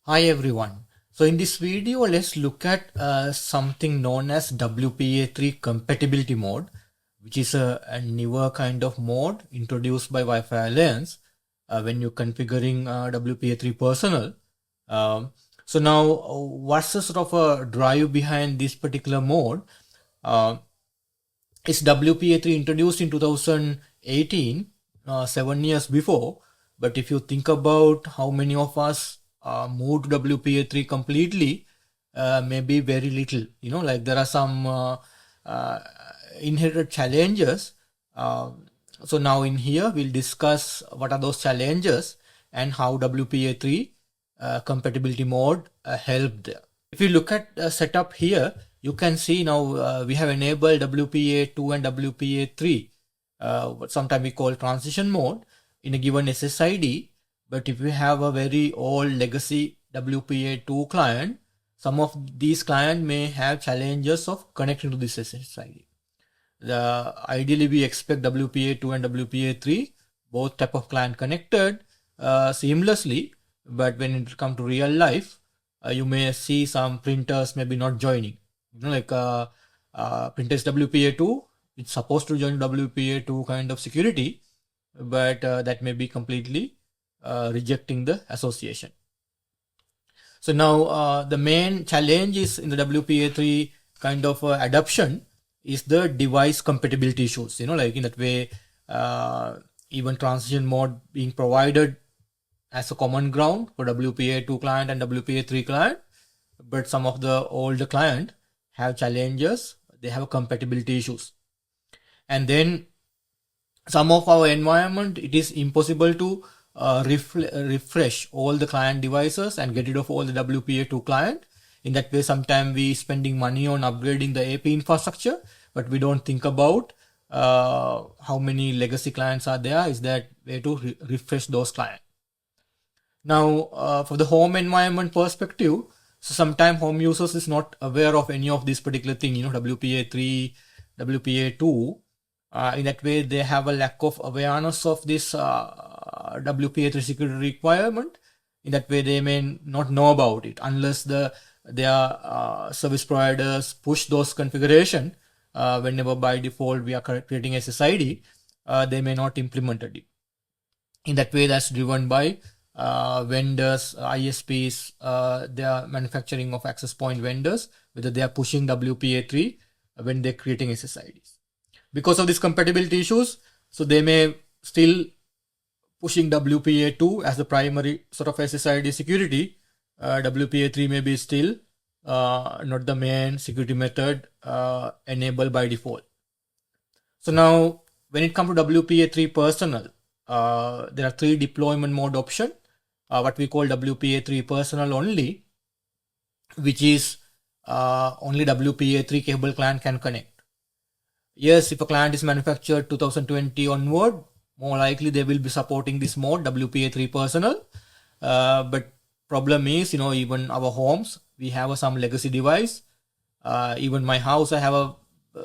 Hi everyone. So in this video, let's look at something known as WPA3 Compatibility Mode, which is a newer kind of mode introduced by Wi-Fi Alliance when you're configuring WPA3 Personal. So now, what's the sort of a drive behind this particular mode? It's WPA3 introduced in 2018, 7 years before. But if you think about how many of us moved to WPA3 completely, maybe very little. Like there are some inherited challenges. So now in here, we'll discuss what are those challenges and how WPA3 compatibility mode helped there. If you look at setup here, you can see now we have enabled WPA2 and WPA3, what sometimes we call transition mode in a given SSID. But if you have a very old legacy WPA2 client, some of these clients may have challenges of connecting to this SSID. Ideally, we expect WPA2 and WPA3, both type of client connected seamlessly. But when it comes to real life, you may see some printers maybe not joining. Like printers WPA2, it's supposed to join WPA2 kind of security, but that may be completely rejecting the association. So now the main challenge is in the WPA3 kind of adoption is the device compatibility issues. Like in that way, even transition mode being provided as a common ground for WPA2 client and WPA3 client, but some of the older client have challenges. They have compatibility issues. And then some of our environment, it is impossible to refresh all the client devices and get rid of all the WPA2 client. In that way, sometimes we spending money on upgrading the AP infrastructure, but we don't think about how many legacy clients are there. Is that way to refresh those clients? Now, for the home environment perspective, so sometimes home users is not aware of any of this particular thing, WPA3, WPA2. In that way, they have a lack of awareness of this WPA3 security requirement. In that way, they may not know about it unless their service providers push those configuration. Whenever by default we are creating SSID, they may not implement it. In that way, that's driven by vendors, ISPs, their manufacturing of access point vendors, whether they are pushing WPA3 when they're creating SSIDs. Because of these compatibility issues, so they may still pushing WPA2 as the primary sort of SSID security. WPA3 may be still not the main security method enabled by default. So now, when it comes to WPA3 Personal, there are 3 deployment mode options. What we call WPA3 Personal only, which is only WPA3 cable client can connect. Yes, if a client is manufactured 2020 onward, more likely they will be supporting this mode, WPA3 Personal. But problem is, even our homes, we have some legacy device. Even my house, I have a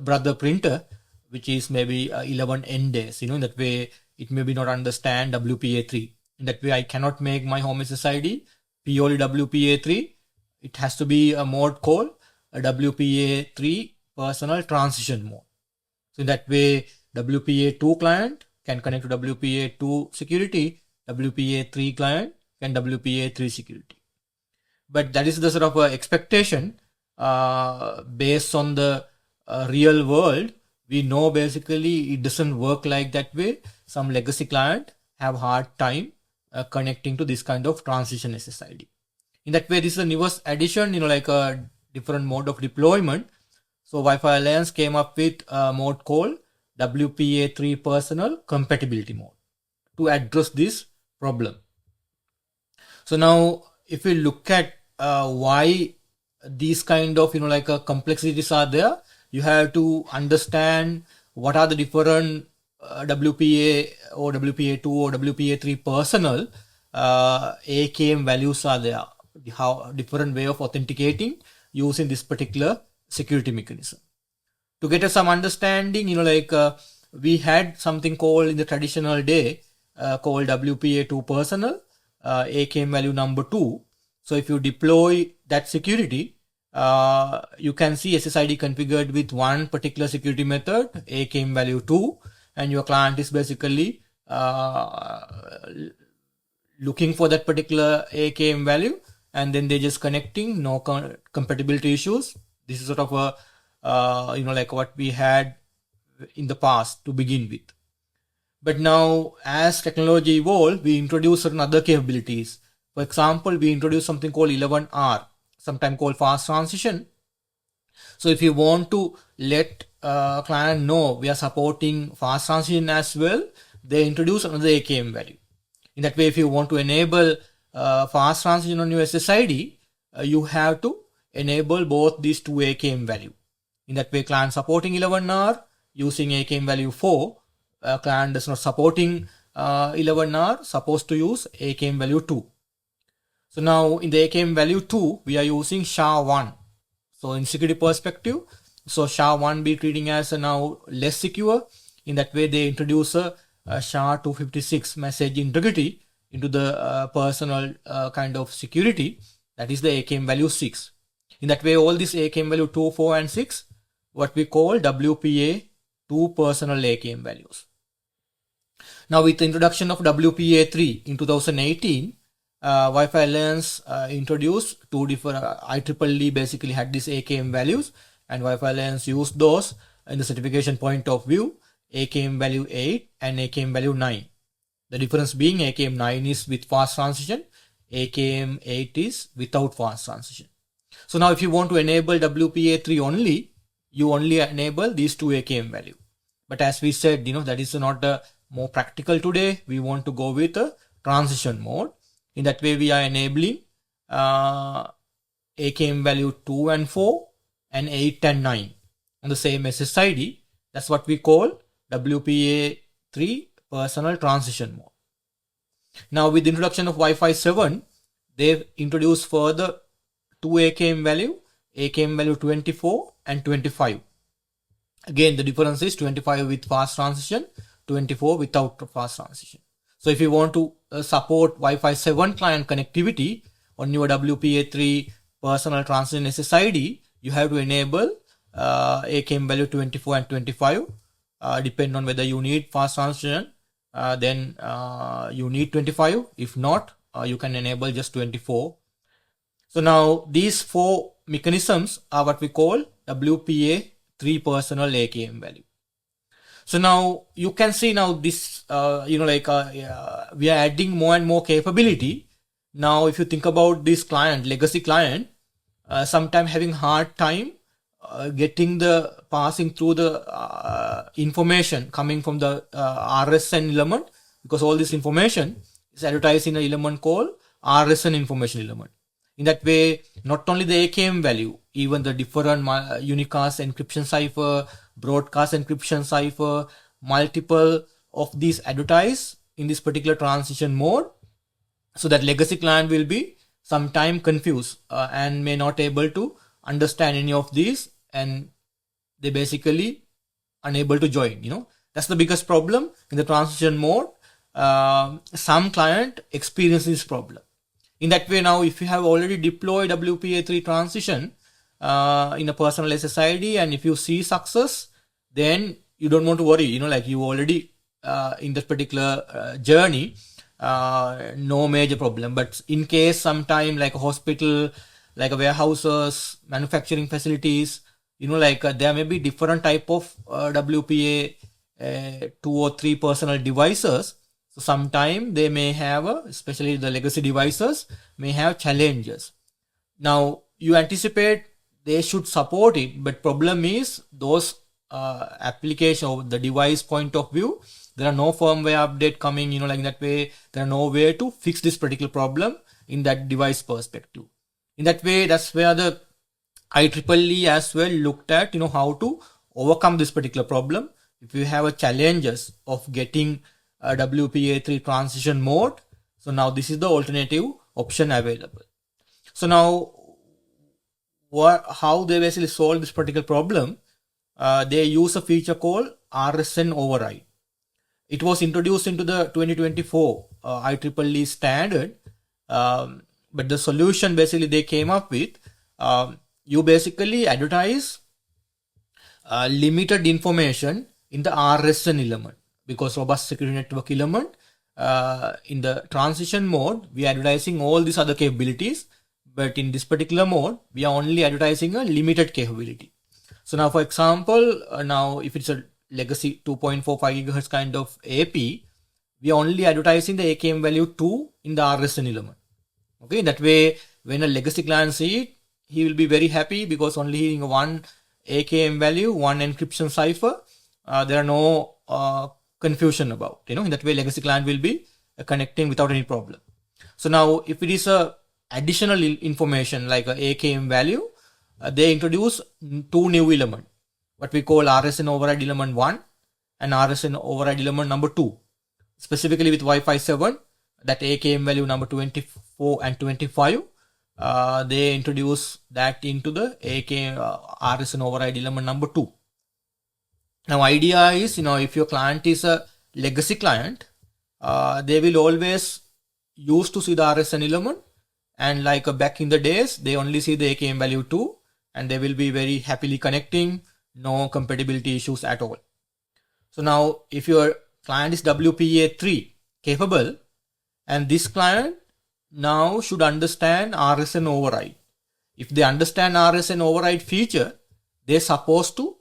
brother printer, which is maybe 11 N days. In that way, it may be not understand WPA3. In that way, I cannot make my home SSID purely WPA3. It has to be a mode called a WPA3 Personal Transition Mode. So in that way, WPA2 client can connect to WPA2 security, WPA3 client can WPA3 security. But that is the sort of expectation based on the real world. We know basically it doesn't work like that way. Some legacy client have hard time connecting to this kind of transition SSID. In that way, this is a newest addition, like a different mode of deployment. So Wi-Fi Alliance came up with a mode called WPA3 Personal Compatibility Mode to address this problem. So now, if we look at why these kind of complexities are there, you have to understand what are the different WPA or WPA2 or WPA3 Personal AKM values are there. How different way of authenticating using this particular security mechanism. To get some understanding, we had something called in the traditional day called WPA2 Personal AKM value number 2. So if you deploy that security, you can see SSID configured with one particular security method, AKM value 2, and your client is basically looking for that particular AKM value, and then they're just connecting, no compatibility issues. This is sort of a, like what we had in the past to begin with. But now, as technology evolved, we introduced certain other capabilities. For example, we introduced something called 11R, sometimes called fast transition. So if you want to let client know we are supporting fast transition as well, they introduce another AKM value. In that way, if you want to enable fast transition on your SSID, you have to enable both these two AKM value. In that way, client supporting 11R using AKM value 4, client does not supporting 11R, supposed to use AKM value 2. So now in the AKM value 2, we are using SHA-1. So in security perspective, so SHA-1 be treating as now less secure. In that way, they introduce a SHA-256 message integrity into the personal kind of security. That is the AKM value 6. In that way, all these AKM value 2, 4 and 6, what we call WPA2-Personal AKM values. Now with the introduction of WPA3 in 2018, Wi-Fi Alliance introduced two different, IEEE basically had these AKM values, and Wi-Fi Alliance used those in the certification point of view, AKM value 8 and AKM value 9. The difference being AKM 9 is with fast transition, AKM 8 is without fast transition. So now if you want to enable WPA3 only, you only enable these two AKM value. But as we said, that is not more practical today. We want to go with a transition mode. In that way, we are enabling AKM value 2 and 4 and 8 and 9 on the same SSID. That's what we call WPA3-Personal Transition Mode. Now with the introduction of Wi-Fi 7, they've introduced further two AKM value, AKM value 24 and 25. Again, the difference is 25 with fast transition, 24 without fast transition. So if you want to support Wi-Fi 7 client connectivity on your WPA3 personal transition SSID, you have to enable AKM value 24 and 25. Depend on whether you need fast transition, then you need 25. If not, you can enable just 24. So now these four mechanisms are what we call WPA3 personal AKM value. So now you can see now this, we are adding more and more capability. Now, if you think about this client, legacy client, sometimes having hard time getting the passing through the information coming from the RSN element, because all this information is advertised in an element called RSN information element. In that way, not only the AKM value, even the different unicast encryption cipher, broadcast encryption cipher, multiple of these advertised in this particular transition mode, so that legacy client will be sometime confused and may not able to understand any of these, and they basically unable to join. That's the biggest problem in the transition mode. Some client experience this problem. In that way, now if you have already deployed WPA3 transition in a personal SSID, and if you see success, then you don't want to worry. You already in that particular journey, no major problem. But in case sometime like a hospital, like a warehouses, manufacturing facilities, there may be different type of WPA 2 or 3 personal devices. So sometime they may have, especially the legacy devices, may have challenges. Now you anticipate they should support it, but problem is those application or the device point of view, there are no firmware update coming, in that way, there are no way to fix this particular problem in that device perspective. In that way, that's where the IEEE as well looked at, how to overcome this particular problem. If you have a challenges of getting a WPA3 transition mode, so now this is the alternative option available. So now, how they basically solve this particular problem? They use a feature called RSN override. It was introduced into the 2024 IEEE standard but the solution basically they came up with, you basically advertise limited information in the RSN element, because robust security network element, in the transition mode, we are advertising all these other capabilities, but in this particular mode, we are only advertising a limited capability. So now, for example, now if it's a legacy 2.45 GHz kind of AP, we are only advertising the AKM value 2 in the RSN element. Okay, that way, when a legacy client see it, he will be very happy because only hearing one AKM value, one encryption cipher, there are no confusion about, in that way legacy client will be connecting without any problem. So now if it is a additional information like a AKM value, they introduce two new elements, what we call RSN override element 1 and RSN override element number 2. Specifically with Wi-Fi 7, that AKM value number 24 and 25, they introduce that into the RSN override element number 2. Now idea is, if your client is a legacy client, they will always used to see the RSN element, and like back in the days, they only see the AKM value 2 and they will be very happily connecting, no compatibility issues at all. So now if your client is WPA3 capable, and this client now should understand RSN override. If they understand RSN override feature, they're supposed to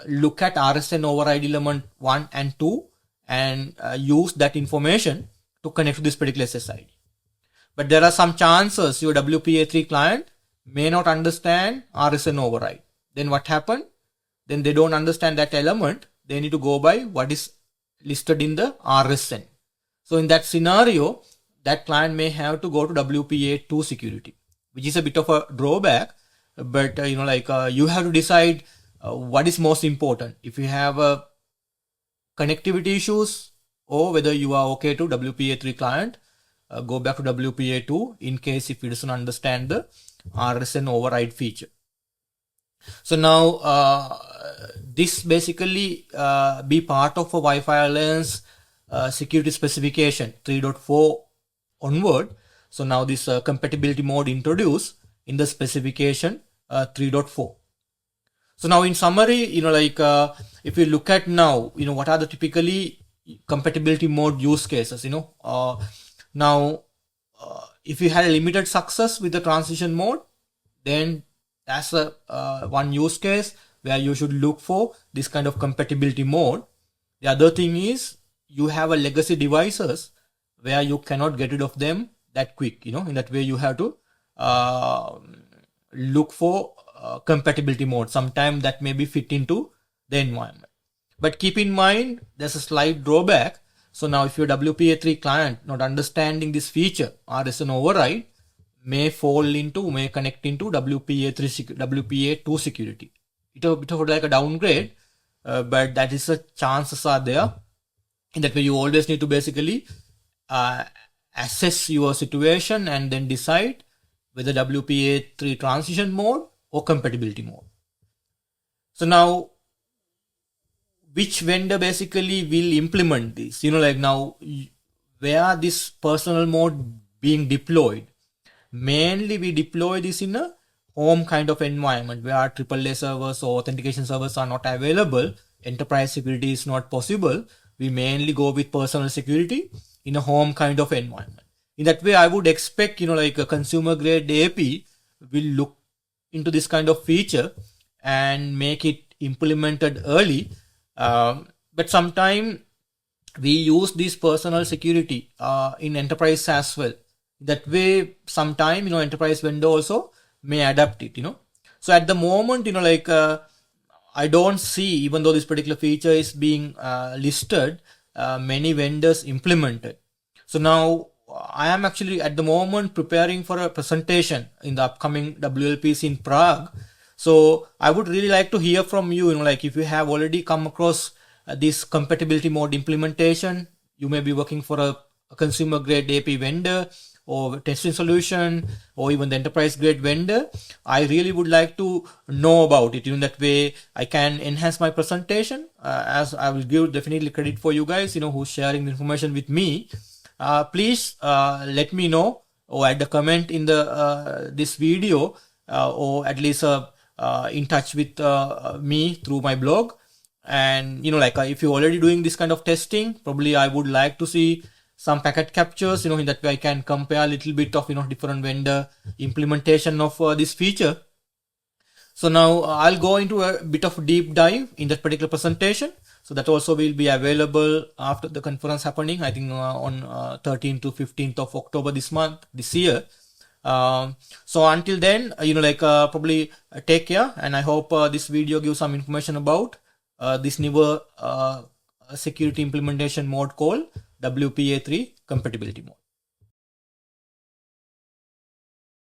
look at RSN override element 1 and 2 and use that information to connect to this particular SSID. But there are some chances your WPA3 client may not understand RSN override. Then what happens? Then they don't understand that element. They need to go by what is listed in the RSN. So in that scenario, that client may have to go to WPA2 security, which is a bit of a drawback. But you have to decide what is most important. If you have connectivity issues, or whether you are okay to WPA3 client, go back to WPA2 in case if it doesn't understand the RSN override feature. So now this basically be part of a Wi-Fi Alliance security specification 3.4 onward. So now this compatibility mode introduced in the specification 3.4. So now in summary, if you look at now, what are the typically compatibility mode use cases, now if you had a limited success with the transition mode, then that's a one use case where you should look for this kind of compatibility mode. The other thing is you have a legacy devices where you cannot get rid of them that quick, in that way you have to look for compatibility mode. Sometimes that may be fit into the environment. But keep in mind, there's a slight drawback. So now if your WPA3 client not understanding this feature, RSN override, may connect into WPA2 security. It's a bit of like a downgrade, but that is the chances are there. In that way, you always need to basically assess your situation and then decide whether WPA3 transition mode or compatibility mode. So now, which vendor basically will implement this? Now, where this personal mode being deployed? Mainly we deploy this in a home kind of environment where AAA servers or authentication servers are not available. Enterprise security is not possible. We mainly go with personal security in a home kind of environment. In that way, I would expect, a consumer grade AP will look into this kind of feature and make it implemented early. But sometimes we use this personal security in enterprise as well. That way, sometime, enterprise vendor also may adapt it, So at the moment, I don't see, even though this particular feature is being listed, many vendors implemented. So now I am actually at the moment preparing for a presentation in the upcoming WLPC in Prague. So I would really like to hear from you, if you have already come across this compatibility mode implementation, you may be working for a consumer grade AP vendor or testing solution or even the enterprise grade vendor. I really would like to know about it. In that way, I can enhance my presentation, as I will give definitely credit for you guys, who's sharing the information with me. Please let me know or add a comment in the this video, or at least in touch with me through my blog. And like if you're already doing this kind of testing, probably I would like to see some packet captures, in that way I can compare a little bit of different vendor implementation of this feature. So now I'll go into a bit of deep dive in that particular presentation. So that also will be available after the conference happening, I think on 13th to 15th of October this year. So until then, probably take care, and I hope this video gives some information about this newer security implementation mode called WPA3 compatibility mode.